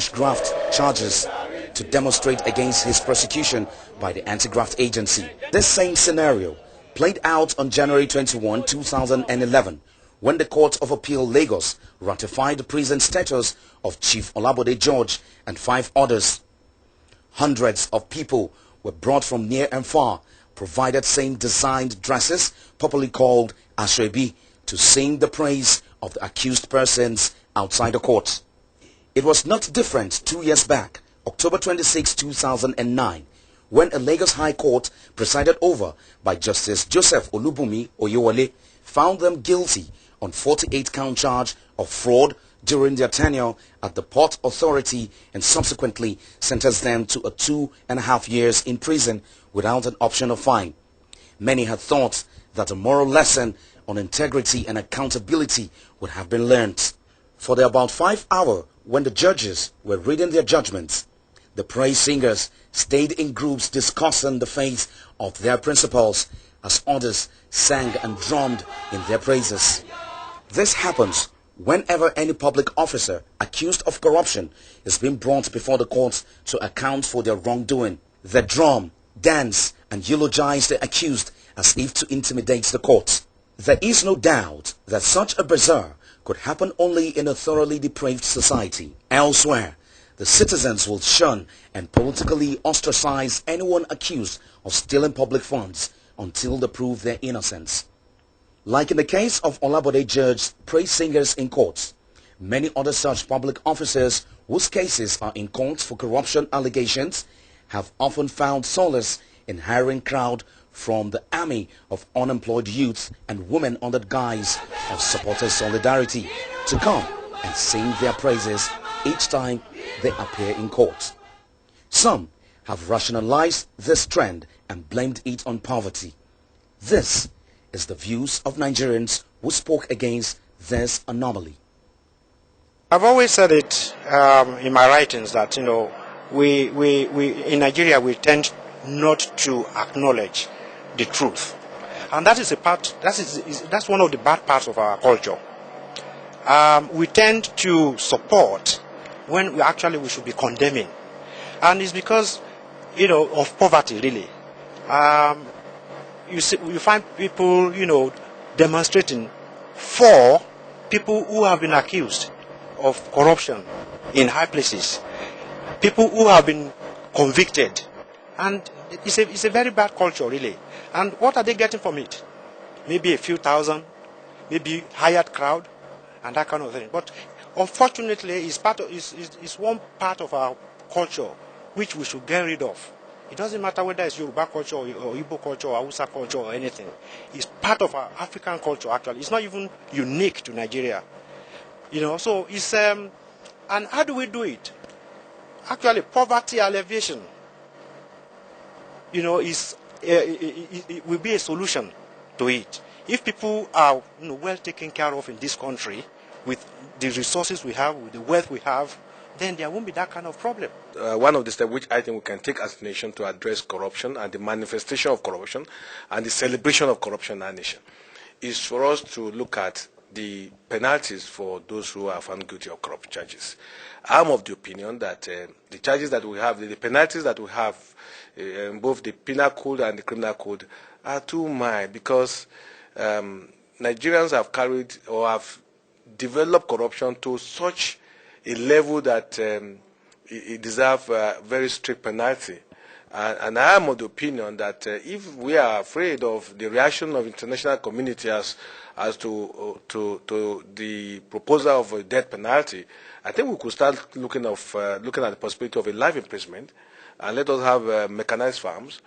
graft charges to demonstrate against his prosecution by the anti-graft agency. This same scenario played out on January 21, 2011, when the Court of Appeal Lagos ratified the prison status of Chief Olabode George and 5 others. Hundreds of people were brought from near and far, provided same designed dresses, popularly called ashrebi, to sing the praise of the accused persons outside the court. It was not different 2 years back, October 26, 2009, when a Lagos High Court presided over by Justice Joseph Olubumi Oyewole found them guilty on 48-count charge of fraud during their tenure at the Port Authority and subsequently sentenced them to 2.5 years in prison without an option of fine. Many had thought that a moral lesson on integrity and accountability would have been learnt. For the about 5 hours when the judges were reading their judgments, the praise singers stayed in groups discussing the fate of their principals as others sang and drummed in their praises. This happens whenever any public officer accused of corruption is being brought before the courts to account for their wrongdoing. They drum, dance, and eulogize the accused as if to intimidate the courts. There is no doubt that such a bazaar could happen only in a thoroughly depraved society. Elsewhere, the citizens will shun and politically ostracize anyone accused of stealing public funds until they prove their innocence. Like in the case of Olabode George's praise singers in courts, many other such public officers whose cases are in court for corruption allegations have often found solace in hiring crowd from the army of unemployed youths and women under the guise of supporters' solidarity to come and sing their praises each time they appear in court. Some have rationalized this trend and blamed it on poverty. This is the views of Nigerians who spoke against this anomaly. I've always said it in my writings that, we in Nigeria we tend not to acknowledge the truth, and that is a part. That's one of the bad parts of our culture. We tend to support when we should be condemning, and it's because of poverty really. You find people demonstrating for people who have been accused of corruption in high places, people who have been convicted, and it's a very bad culture really. And what are they getting from it? Maybe a few thousand, maybe hired crowd, and that kind of thing. But unfortunately, it's one part of our culture which we should get rid of. It doesn't matter whether it's Yoruba culture or Igbo culture or Hausa culture or anything. It's part of our African culture actually. It's not even unique to Nigeria. So it's and how do we do it? Actually, poverty alleviation, it will be a solution to it. If people are well taken care of in this country with the resources we have, with the wealth we have, then there won't be that kind of problem. One of the steps which I think we can take as a nation to address corruption and the manifestation of corruption and the celebration of corruption in our nation is for us to look at the penalties for those who are found guilty of corrupt charges. I'm of the opinion that the charges that we have, the penalties that we have in both the penal code and the criminal code are too mild because Nigerians have carried or have developed corruption to such a level that it deserves a very strict penalty. And I am of the opinion that if we are afraid of the reaction of international community as to the proposal of a death penalty, I think we could start looking at the possibility of a life imprisonment, and let us have mechanized farms